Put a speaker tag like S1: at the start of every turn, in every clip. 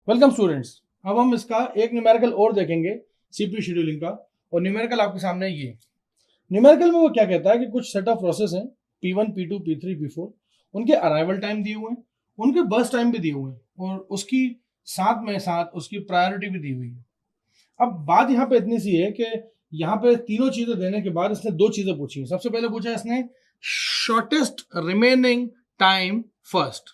S1: Welcome students. अब हम इसका एक न्यूमेरिकल और देखेंगे सीपीयू शेड्यूलिंग का। और न्यूमेरिकल आपके सामने ये न्यूमेरिकल में वो क्या कहता है कि कुछ सेट ऑफ प्रोसेस हैं P1 P2 P3 P4, उनके अराइवल टाइम दिए हुए हैं, उनके बर्स्ट टाइम भी दिए हुए हैं और उसकी साथ में साथ उसकी प्रायोरिटी भी दी हुई है। अब बात यहाँ पे इतनी सी है कि यहाँ पे तीनों चीजें देने के बाद इसने दो चीजें पूछी हैं। सबसे पहले पूछा इसने shortest remaining time first,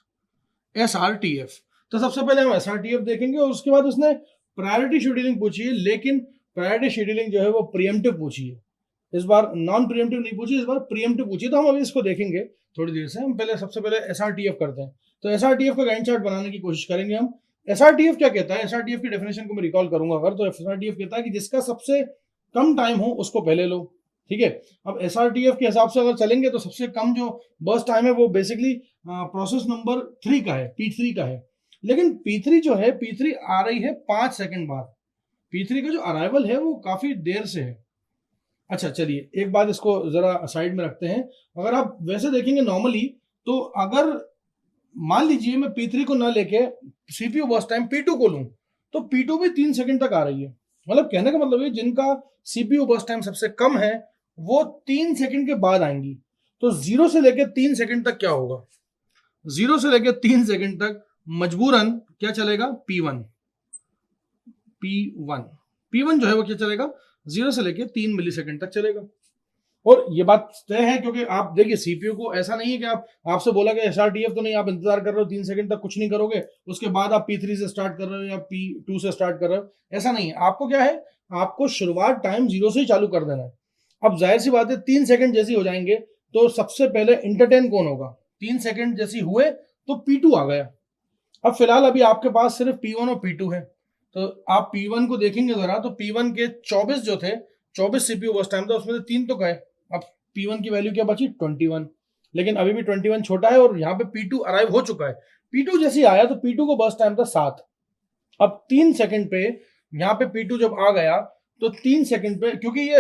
S1: SRTF। तो सबसे पहले हम SRTF देखेंगे और उसके बाद उसने प्रायोरिटी शेड्यूलिंग पूछी है, लेकिन प्रायोरिटी शेड्यूलिंग जो है वो प्रीएम्प्टिव पूछी है। इस बार नॉन प्रीएम्प्टिव नहीं पूछी, इस बार प्रीएम्प्टिव पूछी। तो हम अभी इसको देखेंगे थोड़ी देर से। हम पहले सबसे पहले SRTF करते हैं। तो SRTF का गैंट चार्ट बनाने की कोशिश करेंगे हम। SRTF क्या कहता है? SRTF की डेफिनेशन को मैं रिकॉल करूंगा अगर, तो SRTF कहता है कि जिसका सबसे कम टाइम हो उसको पहले लो। ठीक है। अब SRTF के हिसाब से अगर चलेंगे तो सबसे कम जो बर्स्ट टाइम है वो बेसिकली प्रोसेस नंबर 3 का है, P3 का है। लेकिन P3 जो है, P3 आ रही है 5 सेकंड बाद। P3 का जो अराइवल है वो काफी देर से है। अच्छा चलिए, एक बात इसको जरा साइड में रखते हैं। अगर आप वैसे देखेंगे नॉर्मली, तो अगर मान लीजिए मैं P3 को ना लेके सीपीयू बर्स्ट टाइम P2 को लूं, तो P2 भी 3 सेकंड तक आ रही है। मतलब कहने का मतलब है जिनका सीपीयू बर्स्ट टाइम सबसे कम है वो 3 सेकंड के बाद आएंगी। तो 0 से लेके 3 सेकंड तक क्या होगा? 0 से लेके 3 सेकंड तक मजबूरन क्या चलेगा? P1। P1 P1 जो है वो क्या चलेगा? 0 से लेके 3 मिली सेकंड तक चलेगा। और ये बात तय है क्योंकि आप देखिए सीपीयू को ऐसा नहीं है कि आपसे बोला कि SRTF तो नहीं, आप इंतजार कर रहे हो 3 सेकंड तक कुछ नहीं करोगे, उसके बाद आप P3 से स्टार्ट कर रहे हो या P2 से स्टार्ट कर रहे हो। ऐसा नहीं है। आपको क्या है, आपको शुरुआत टाइम 0 से ही चालू कर देना है। अब जाहिर सी बात है 3 सेकंड जैसे हो जाएंगे तो सबसे पहले इंटरटेन कौन होगा? 3 सेकंड जैसी हुए तो P2 आ गया। अब फिलहाल अभी आपके पास सिर्फ P1 और P2 है। तो आप P1 को देखेंगे जरा, तो P1 के 24 जो थे, 24 सीपीयू बस टाइम था, उसमें से 3 तो गए। अब P1 की वैल्यू क्या बची? 21। लेकिन अभी भी 21 छोटा है और यहाँ पे P2 अराइव हो चुका है। P2 जैसे ही आया तो P2 को बस टाइम था 7। अब 3 सेकंड पे यहाँ पे P2 जब आ गया तो 3 सेकंड पे, क्योंकि ये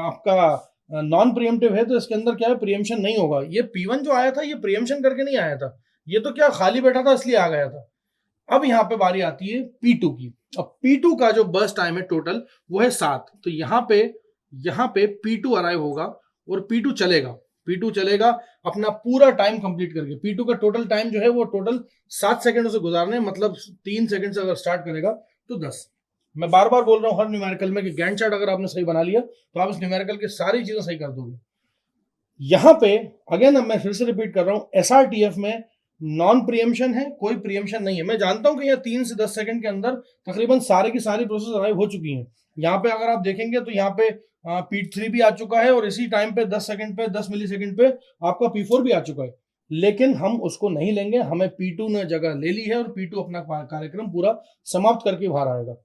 S1: आपका नॉन प्रियमटिव है तो इसके अंदर क्या है, प्रियमशन नहीं होगा। ये P1 जो आया था ये प्रियमशन करके नहीं आया था, ये तो क्या खाली बैठा था इसलिए आ गया था। अब यहाँ पे बारी आती है P2 की। अब P2 का जो बर्स्ट टाइम है टोटल वो है 7। तो यहाँ पे P2 अराइव होगा और P2 चलेगा। P2 चलेगा अपना पूरा टाइम कंप्लीट करके। P2 का टोटल टाइम जो है वो टोटल 7 सेकंड से गुजारने, मतलब 3 सेकंड से अगर स्टार्ट करेगा तो 10। मैं बार बार बोल रहा हूँ हर न्यूमेरिकल में कि गैंट चार्ट अगर आपने सही बना लिया तो आप इस न्यूमेरिकल की सारी चीजें सही कर दोगे। यहां पे अगेन अब मैं फिर से रिपीट कर रहा हूं, SRTF में नॉन प्रियमशन है, कोई प्रियमशन नहीं है। मैं जानता हूं कि यह 3 से 10 सेकंड के अंदर तकरीबन सारे की सारी प्रोसेस अराइव हो चुकी हैं। यहाँ पे अगर आप देखेंगे तो यहाँ पे P3 भी आ चुका है और इसी टाइम पे 10 सेकंड पे, 10 मिली सेकंड पे आपका P4 भी आ चुका है। लेकिन हम उसको नहीं लेंगे, हमें P2 ने जगह ले ली है और P2 अपना कार्यक्रम पूरा समाप्त करके बाहर आएगा।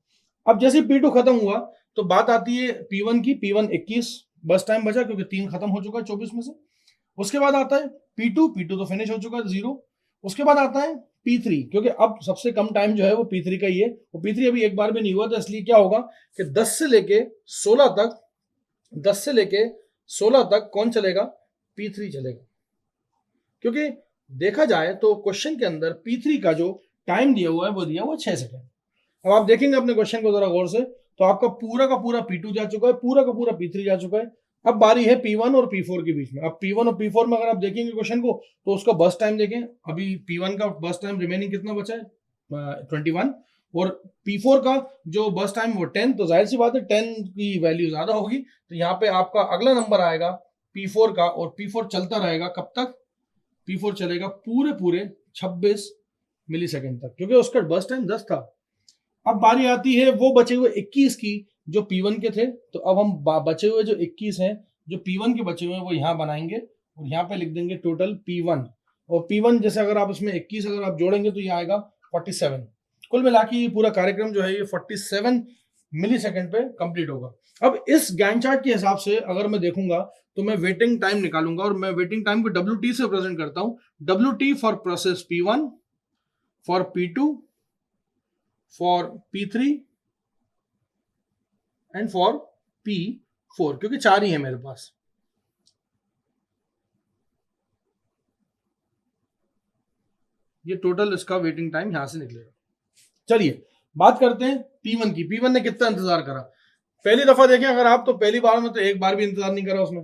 S1: अब जैसे P2 खत्म हुआ तो बात आती है P1 की। P1 21 बस टाइम बचा क्योंकि 3 खत्म हो चुका है 24 में से। उसके बाद आता है P2 तो फिनिश हो चुका है 0। उसके बाद आता है P3, क्योंकि अब सबसे कम टाइम जो है वो P3 का ही है। वो P3 अभी एक बार भी नहीं हुआ, तो इसलिए क्या होगा कि 10 से लेके 16 तक, 10 से लेके 16 तक कौन चलेगा? P3 चलेगा। क्योंकि देखा जाए तो क्वेश्चन के अंदर P3 का जो टाइम दिया हुआ है वो दिया हुआ 6 सेकंड। अब आप देखेंगे अपने क्वेश्चन को जरा गौर से, तो आपका पूरा का पूरा P2 जा चुका है, पूरा का पूरा P3 जा चुका है। अब बारी है P1 और P4 के बीच में। अब P1 और P4 में अगर आप देखेंगे क्वेश्चन को तो उसका बस टाइम देखें। अभी P1 का बस टाइम रिमेनिंग कितना बचा है? 21। और P4 का जो बस टाइम वो 10। तो जाहिर सी बात है 10 की वैल्यू ज्यादा होगी, तो यहाँ पे आपका अगला नंबर आएगा P4 का। और P4 चलता रहेगा कब तक? P4 चलेगा पूरे पूरे 26 मिली सेकेंड तक, क्योंकि उसका बस टाइम 10 था। अब बारी आती है वो बचे हुए 21 की जो P1 के थे। तो अब हम बचे हुए जो 21 हैं, जो P1 के बचे हुए हैं, वो यहाँ बनाएंगे और यहाँ पे लिख देंगे टोटल P1। और P1 जैसे अगर आप इसमें 21 अगर आप जोड़ेंगे तो ये आएगा 47। कुल मिला के ये पूरा कार्यक्रम जो है ये 47 मिली सेकेंड पे कंप्लीट होगा। अब इस गैंट चार्ट के हिसाब से अगर मैं देखूंगा तो मैं वेटिंग टाइम निकालूंगा और मैं वेटिंग टाइम को WT से प्रेजेंट करता हूं। WT for process P1, for P2, for P3 and for P4, क्योंकि 4 ही है मेरे पास। ये टोटल इसका वेटिंग टाइम यहां से निकलेगा। चलिए बात करते हैं P1 की। P1 ने कितना इंतजार करा? पहली दफा देखें अगर आप, तो पहली बार में तो एक बार भी इंतजार नहीं करा उसने,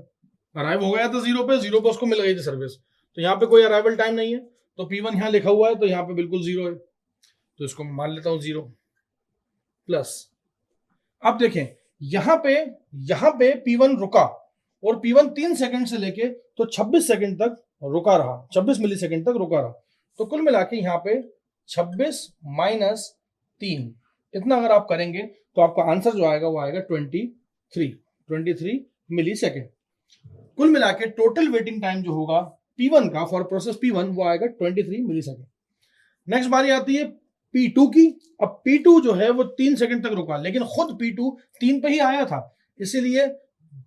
S1: अराइव हो गया था जीरो पे उसको मिल गई थी सर्विस, तो यहाँ पे कोई अराइवल टाइम नहीं है, तो P1 यहाँ लिखा हुआ है तो यहाँ पे बिल्कुल जीरो है, तो इसको मान लेता हूँ जीरो प्लस। अब देखें यहाँ पे P1 रुका और P1 3 सेकंड से लेके तो 26 सेकंड तक रुका रहा, 26 मिली सेकंड तक रुका रहा, तो कुल मिला के यहाँ पे 26 माइनस 3 इतना अगर आप करेंगे तो आपका आंसर जो आएगा वो आएगा 23 मिली सेकेंड। कुल मिला के टोटल वेटिंग टाइम जो होगा P1 का फॉर प्रोसेस P1 वो आएगा 23 मिली सेकेंड। नेक्स्ट बारी आती है P2 की। अब P2 जो है वो 3 सेकंड तक रुका, लेकिन खुद P2 3 पे ही आया था, इसीलिए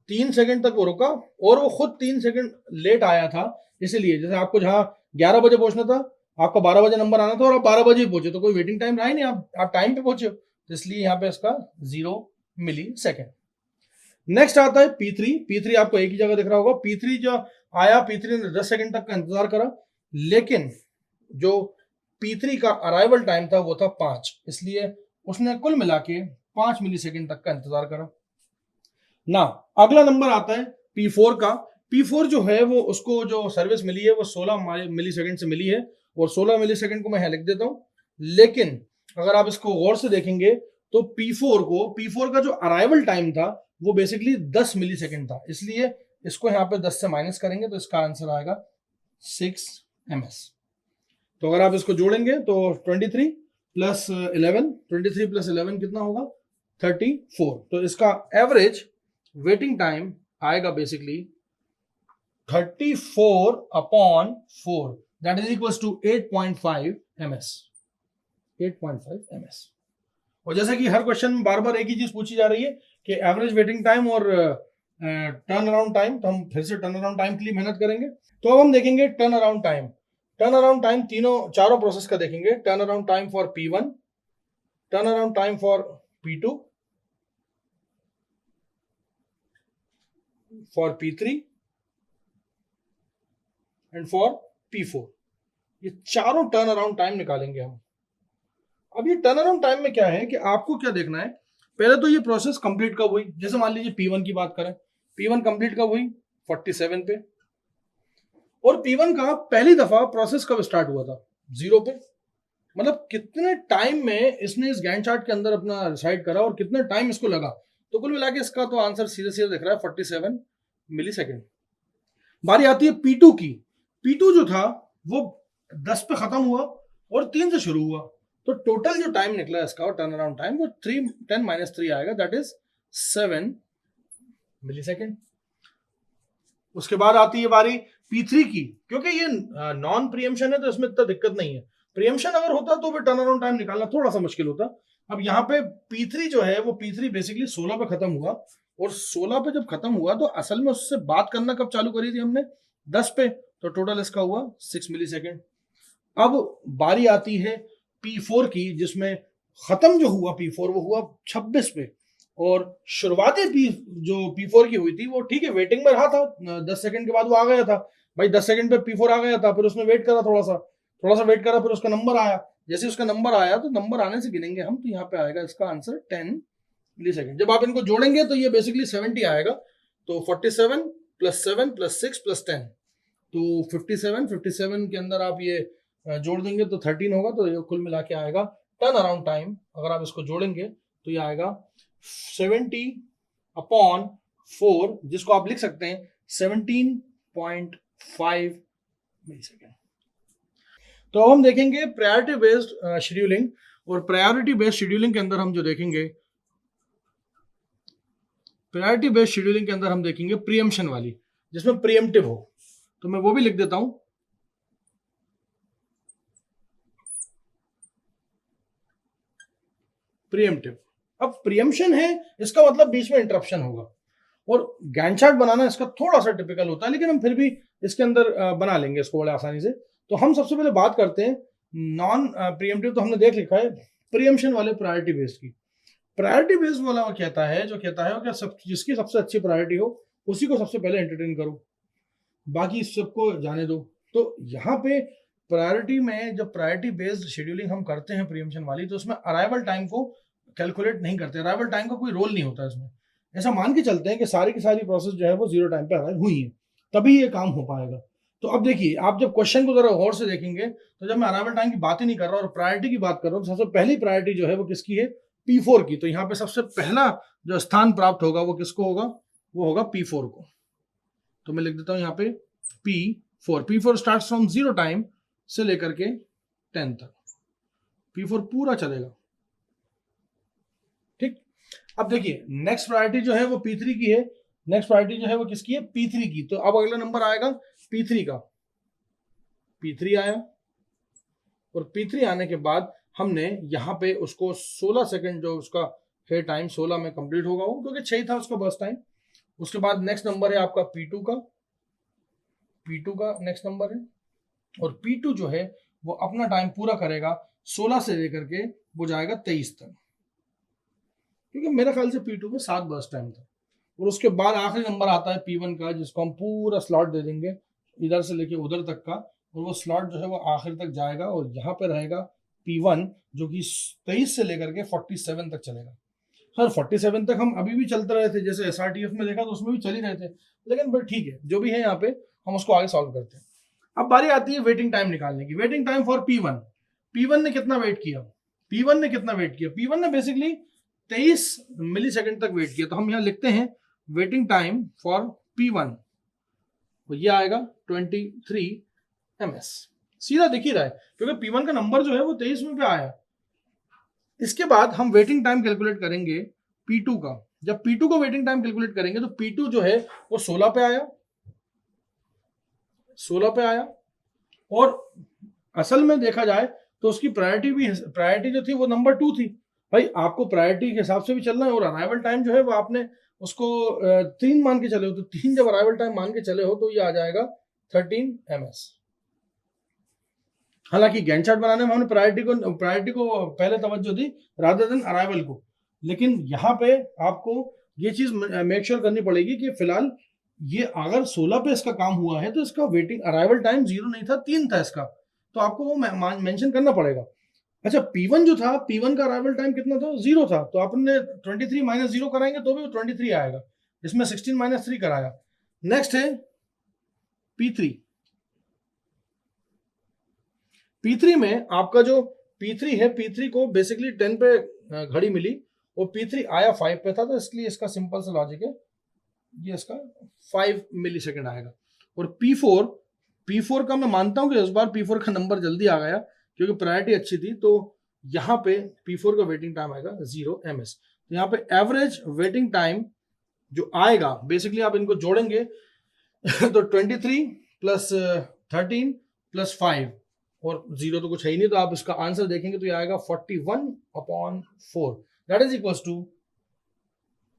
S1: 3 सेकंड तक वो रुका और वो खुद 3 सेकंड लेट आया था, इसीलिए जैसे आपको जहां 11 बजे पहुंचना था आपका 12 बजे नंबर आना था और आप 12 बजे ही पहुंचे, तो कोई वेटिंग टाइम रहा ही नहीं, आप टाइम पे पहुंचे, तो इसलिए यहाँ पे इसका 0 मिली सेकेंड। नेक्स्ट आता है P3 आपको एक ही जगह दिख रहा होगा। P3 जो आया, P3 ने 10 सेकंड तक का इंतजार करा, लेकिन जो P3 का अराइवल टाइम था वो था 5, इसलिए उसने कुल मिला के 5 मिली सेकेंड तक का इंतजार करा ना। अगला नंबर आता है P4 का। P4 जो है वो उसको जो सर्विस मिली है वो 16 मिली सेकेंड से मिली है, और 16 मिली सेकेंड को मैं यहाँ लिख देता हूँ, लेकिन अगर आप इसको गौर से देखेंगे तो P4 का जो अराइवल टाइम था वो बेसिकली 10 मिली सेकेंड था, इसलिए इसको यहाँ पे 10 से माइनस करेंगे तो इसका आंसर आएगा 6 ms। तो अगर आप इसको जोड़ेंगे तो 23 प्लस 11 कितना होगा? 34। तो इसका एवरेज वेटिंग टाइम आएगा basically 34/4, that is equals to 8.5 ms। 8.5 ms। और जैसा कि हर क्वेश्चन में बार बार एक ही चीज पूछी जा रही है कि एवरेज वेटिंग टाइम और टर्न अराउंड टाइम, तो हम फिर से टर्न अराउंड टाइम के लिए मेहनत करेंगे। तो अब हम देखेंगे टर्न अराउंड टाइम चारों प्रोसेस का देखेंगे। Turn around time for P1, turn around time for P2, for P3 and for P4। ये चारों टर्न अराउंड टाइम निकालेंगे हम। अब ये टर्न अराउंड टाइम में क्या है कि आपको क्या देखना है, पहले तो ये प्रोसेस कंप्लीट कब हुई। जैसे मान लीजिए P1 की बात करें, P1 कंप्लीट कब हुई? 47 पे। और P1 का पहली दफा प्रोसेस कब स्टार्ट हुआ था? 0 पे। मतलब कितने टाइम में इसने इस गैंट चार्ट के अंदर अपना रिसाइड करा और कितने टाइम इसको लगा, तो कुल मिला के इसका तो आंसर सीधे सीधे दिख रहा है 47 मिली सेकेंड। बारी आती है P2 की। P2 जो था वो 10 पे खत्म हुआ और 3 से शुरू हुआ, तो टोटल जो टाइम निकला इसका टर्न अराउंड टाइम वो 10 - 3 आएगा, दैट इज 7 मिली सेकेंड। उसके बाद आती है बारी P3 की। क्योंकि ये नॉन प्रीएम्पशन है तो इसमें इतना दिक्कत नहीं है, प्रीएम्पशन अगर होता तो फिर टर्न अराउंड टाइम निकालना थोड़ा सा मुश्किल होता। अब यहाँ पे P3 जो है वो P3 बेसिकली 16 पे खत्म हुआ, और 16 पे जब खत्म हुआ तो असल में उससे बात करना कब चालू करी थी हमने? 10 पे, तो टोटल इसका हुआ 6 मिली सेकेंड। अब बारी आती है P4 की, जिसमें खत्म जो हुआ P4 वो हुआ 26 पे, और शुरुआती जो P4 की हुई थी वो ठीक है वेटिंग में रहा था, 10 सेकंड के बाद वो आ गया था भाई, 10 सेकंड पे P4 आ गया था, फिर उसने वेट करा थोड़ा सा वेट करा, फिर उसका नंबर आया। जैसे उसका नंबर आया तो नंबर आने से गिनेंगे हम, तो यहाँ पे आएगा इसका आंसर 10 मिली सेकेंड। जब आप इनको जोड़ेंगे तो ये बेसिकली 70 आएगा, तो 47 + 7 + 6 + 10, तो 57 के अंदर आप ये जोड़ देंगे तो 13 होगा, तो ये कुल मिला के आएगा टर्न अराउंड टाइम। अगर आप इसको जोड़ेंगे तो ये आएगा 70/4, जिसको आप लिख सकते हैं 17.5 मिली सेकेंड। तो अब हम देखेंगे प्रायोरिटी बेस्ड शेड्यूलिंग, और प्रायोरिटी बेस्ड शेड्यूलिंग के अंदर हम जो देखेंगे, प्रायोरिटी बेस्ड शेड्यूलिंग के अंदर हम देखेंगे प्रीएम्पशन वाली, जिसमें प्रीएम्प्टिव हो, तो मैं वो भी लिख देता हूं। प्रीएम्प्टिव, अब प्रीएम्पशन है इसका मतलब बीच में इंटरप्शन होगा, और गैंट चार्ट बनाना इसका थोड़ा सा टिपिकल होता है, लेकिन हम फिर भी इसके अंदर बना लेंगे इसको बड़े आसानी से। तो हम सबसे पहले बात करते हैं नॉन प्रीएम्प्टिव, तो हमने देख लिखा है प्रीएम्पशन वाले प्रायोरिटी बेस्ड की। प्रायोरिटी बेस्ड वाला कहता है जिसकी सबसे अच्छी प्रायोरिटी हो उसी को सबसे पहले एंटरटेन करो, बाकी सबको जाने दो। तो यहाँ पे प्रायोरिटी में जब प्रायोरिटी बेस्ड शेड्यूलिंग हम करते हैं प्रीएम्पशन वाली, तो उसमें अराइवल टाइम को कैलकुलेट नहीं करते, अराइवल टाइम का कोई रोल नहीं होता इसमें। ऐसा मान के चलते हैं कि सारी की सारी प्रोसेस जो है वो 0 टाइम पे अराइव हुई है, तभी ये काम हो पाएगा। तो अब देखिए, आप जब क्वेश्चन को जरा गौर से देखेंगे, तो जब मैं अराइवल टाइम की बात ही नहीं कर रहा और प्रायोरिटी की बात कर रहा हूँ, तो सबसे पहली प्रायोरिटी जो है वो किसकी है? P4 की। तो यहाँ पे सबसे पहला जो स्थान प्राप्त होगा वो किसको होगा? वो होगा P4 को। तो मैं लिख देता हूं यहाँ पे P4। P4 start from 0 time से लेकर के 10 तक, P4 पूरा चलेगा। ठीक, अब देखिए नेक्स्ट प्रायोरिटी जो है वो P3 की है। नेक्स्ट प्रायोरिटी जो है वो किसकी है? P3 की। तो अब अगला नंबर आएगा P3 का। P3 आया, और P3 आने के बाद हमने यहाँ पे उसको 16 सेकंड जो उसका है टाइम, 16 में कंप्लीट होगा वो, क्योंकि 6 था उसका बस टाइम। उसके बाद नेक्स्ट नंबर है आपका P2 का। P2 का नेक्स्ट नंबर है, और P2 जो है वो अपना टाइम पूरा करेगा 16 से लेकर के वो जाएगा 23 तक, क्योंकि मेरे ख्याल से P2 में 7 बर्स्ट टाइम था। और उसके बाद आखिरी नंबर आता है P1 का, जिसको हम पूरा स्लॉट दे देंगे इधर से लेके उधर तक का, और वो स्लॉट जो है वो आखिर तक जाएगा, और यहाँ पे रहेगा P1 जो कि 23 से लेकर के 47 तक चलेगा। सर 47 तक हम अभी भी चलते रहे थे, जैसे SRTF में देखा तो उसमें भी चल ही रहे थे, लेकिन बट ठीक है, जो भी है यहाँ पे हम उसको आगे सॉल्व करते हैं। अब बारी आती है वेटिंग टाइम निकालने की। Waiting time for P1। P1 ने कितना वेट किया? P1 ने कितना वेट किया? P1 ने बेसिकली 23 मिली सेकेंड तक वेट किया। तो हम यहाँ लिखते हैं वेटिंग टाइम फॉर P1, तो ये आएगा 23 ms। सीधा दिख ही रहा है, क्योंकि P1 का नंबर जो है वो 23 में पे आया। इसके बाद हम वेटिंग टाइम कैलकुलेट करेंगे P2 का। जब P2 को वेटिंग टाइम कैलकुलेट करेंगे तो P2 जो है वो 16 पे आया, 16 पे आया। और असल में देखा जाए तो उसकी प्रायोरिटी जो थी वो नंबर 2 थी। भाई आपको प्रायोरिटी के हिसाब से भी चलना है, और अराइवल टाइम जो है वो आपने उसको 3 मान के चले हो, तो 3 जब अराइवल टाइम मान के चले हो तो ये आ जाएगा 13 ms। हालांकि गैंट चार्ट बनाने में हमने प्रायोरिटी को पहले तवज्जो दी रादर देन अराइवल को, लेकिन यहाँ पे आपको ये चीज मेक श्योर करनी पड़ेगी कि फिलहाल ये अगर 16 पे इसका काम हुआ है तो इसका वेटिंग अराइवल टाइम 0 नहीं था, 3 था इसका, तो आपको वो मेंशन करना पड़ेगा। अच्छा P1 जो था, P1 का अराइवल टाइम कितना था? 0 था, तो आपने 23 माइनस 0 कराएंगे तो भी वो 23 आएगा, इसमें 16 माइनस 3 कराया। नेक्स्ट है P3। P3 में आपका जो P3 है, P3 को बेसिकली 10 पे घड़ी मिली और P3 आया 5 पे था, तो इसलिए इसका सिंपल सा लॉजिक है, ये इसका 5 मिली सेकेंड आएगा। और P4 का मैं मानता हूं कि इस बार P4 का नंबर जल्दी आ गया क्योंकि प्रायोरिटी अच्छी थी, तो यहाँ पे P4 का वेटिंग टाइम आएगा 0 ms। तो यहाँ पे एवरेज वेटिंग टाइम जो आएगा, बेसिकली आप इनको जोड़ेंगे तो 23 प्लस 13 प्लस 5 और 0 तो कुछ है ही नहीं, तो आप इसका आंसर देखेंगे तो ये आएगा 41/4, that is equals to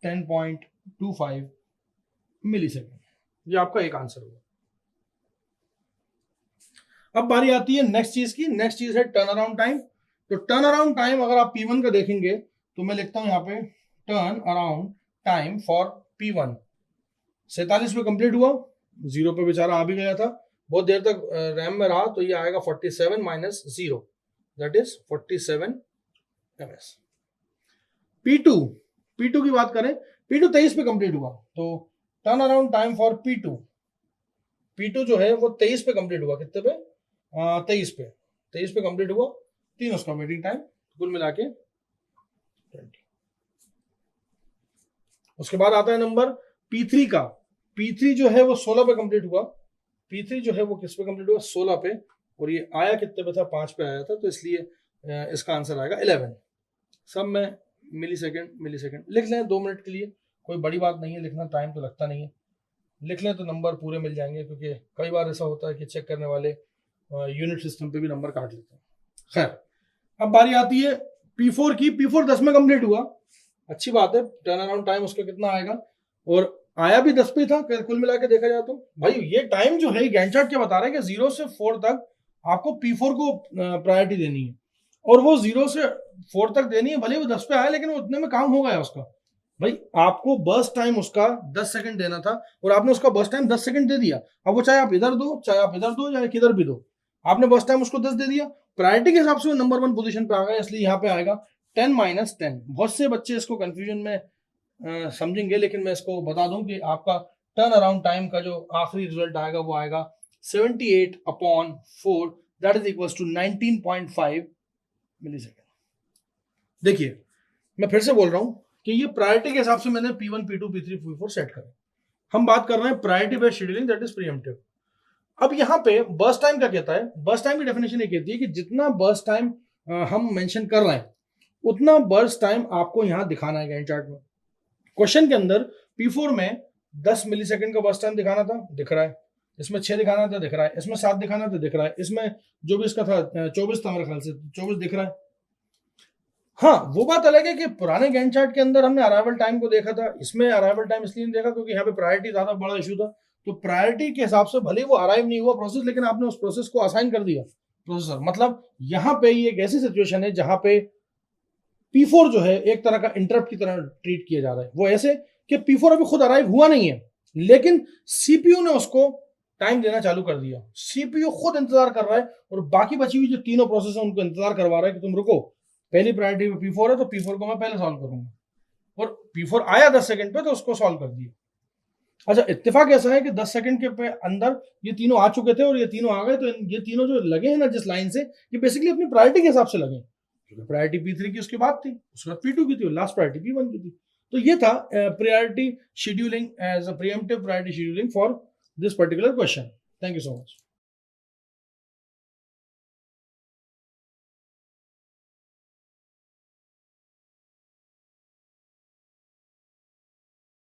S1: 10.25 millisecond. ये आपका एक आंसर होगा। अब बारी आती है नेक्स्ट चीज की। नेक्स्ट चीज है टर्न अराउंड टाइम। तो टर्न अराउंड टाइम अगर आप P1 का देखेंगे तो मैं लिखता हूं यहाँ पे turn around time for P1 47 पे कंप्लीट हुआ, 0 पे बेचारा आ भी गया था, बहुत देर तक रैम में रहा, तो ये आएगा 47 minus 0, that is 47 ms। P2 की बात करें, P2 23 पे कंप्लीट हुआ, तो turn around time for P2 जो है वो 23 पे कंप्लीट हुआ। कितने पे? 23 पे कंप्लीट हुआ, 3 उसका वेटिंग टाइम, कुल मिला के 20। उसके बाद आता है नंबर P3 का। P3 जो है वो 16 पे कंप्लीट हुआ। P3 जो है वो किस पे कंप्लीट हुआ? 16 पे, और ये आया कितने पे था? 5 पे आया था, तो इसलिए इसका आंसर आएगा 11। सब में मिली सेकेंड लिख लें 2 मिनट के लिए, कोई बड़ी बात नहीं है, लिखना टाइम तो लगता नहीं है, लिख लें तो नंबर पूरे मिल जाएंगे, क्योंकि कई बार ऐसा होता है कि चेक करने वाले यूनिट सिस्टम पे भी नंबर काट लेते हैं। खैर, अब बारी आती है P4 की। P4 10 में कंप्लीट हुआ, अच्छी बात है, टर्न अराउंड टाइम उसका कितना आएगा, और आया भी 10 पे था कुल मिला के देखा जाए तो। भाई ये टाइम जो है गैंट चार्ट क्या बता रहा है कि 0 से 4 तक आपको P4 को प्रायोरिटी देनी है, और वो 0 से 4 तक देनी है, भले वो 10 पे आया लेकिन वो उतने में काम हो गया उसका। भाई आपको बर्स्ट टाइम उसका 10 सेकंड देना था और आपने उसका बर्स्ट टाइम 10 सेकंड दे दिया। अब वो चाहे आप इधर दो, चाहे आप इधर दो, या किधर भी दो, आपने बर्स्ट टाइम उसको 10 दे दिया, प्रायोरिटी के हिसाब से वो नंबर 1 पोजीशन पे आ गया, इसलिए यहाँ पे आएगा 10 माइनस 10। बहुत से बच्चे इसको कंफ्यूजन में समझेंगे, लेकिन मैं इसको बता दूं कि आपका टर्न अराउंड टाइम का जो आखिरी रिजल्ट आएगा वो आएगा 78/4, that is equal to 19.5 millisecond. देखिए मैं फिर से बोल रहा हूं कि ये प्रायोरिटी के हिसाब से मैंने P1, P2, P3, P4 set करे। हम बात कर रहे हैं priority based scheduling, that is pre-emptive. अब यहाँ पे बर्स्ट टाइम क्या कहता है, बर्स्ट टाइम की डेफिनेशन ये कहती है कि जितना बर्स्ट टाइम हम मेंशन कर रहे हैं उतना बर्स्ट टाइम आपको यहाँ दिखाना है गैंट चार्ट में। क्वेश्चन के अंदर P4 में 10 मिली सेकेंड का बर्स्ट टाइम दिखाना था, दिख रहा है। इसमें 6 दिखाना था, दिख रहा है। इसमें 7 दिखाना था, दिख रहा है। इसमें जो भी इसका था 24 था मेरे ख्याल से, 24 दिख रहा है। हाँ, वो बात अलग है कि पुराने गैंट चार्ट के अंदर हमने अराइवल टाइम को देखा था, इसमें अराइवल टाइम इसलिए नहीं देखा क्योंकि यहाँ पे प्रायोरिटी ज्यादा बड़ा इशू था। तो प्रायोरिटी के हिसाब से भले वो अराइव नहीं हुआ प्रोसेस, लेकिन आपने उस प्रोसेस को असाइन कर दिया प्रोसेसर। मतलब यहाँ पे ये एक ऐसी सिचुएशन है जहां पे P4 जो है एक तरह का इंटरप्ट की तरह ट्रीट किया जा रहा है। वो ऐसे कि P4 अभी खुद अराइव हुआ नहीं है, लेकिन सीपीयू ने उसको टाइम देना चालू कर दिया। सीपीयू खुद इंतजार कर रहा है और बाकी बची हुई जो तीनों प्रोसेस है उनको इंतजार करवा रहा है कि तुम रुको, पहली प्रायोरिटी पे P4 है तो P4 को मैं पहले सॉल्व करूंगा। और P4 आया 10 सेकंड पे तो उसको सॉल्व कर दिया। अच्छा, इत्तेफाक ऐसा है कि 10 सेकंड के पे अंदर ये तीनों आ चुके थे और ये तीनों आ गए, तो ये तीनों जो लगे हैं ना जिस लाइन से, ये बेसिकली अपनी प्रायोरिटी के हिसाब से लगे। प्रायोरिटी P3 की उसके बाद थी, उसके बाद P2 की थी, लास्ट प्रायोरिटी P1 की थी। तो ये था priority scheduling as a preemptive priority scheduling for this particular question. Thank you so much.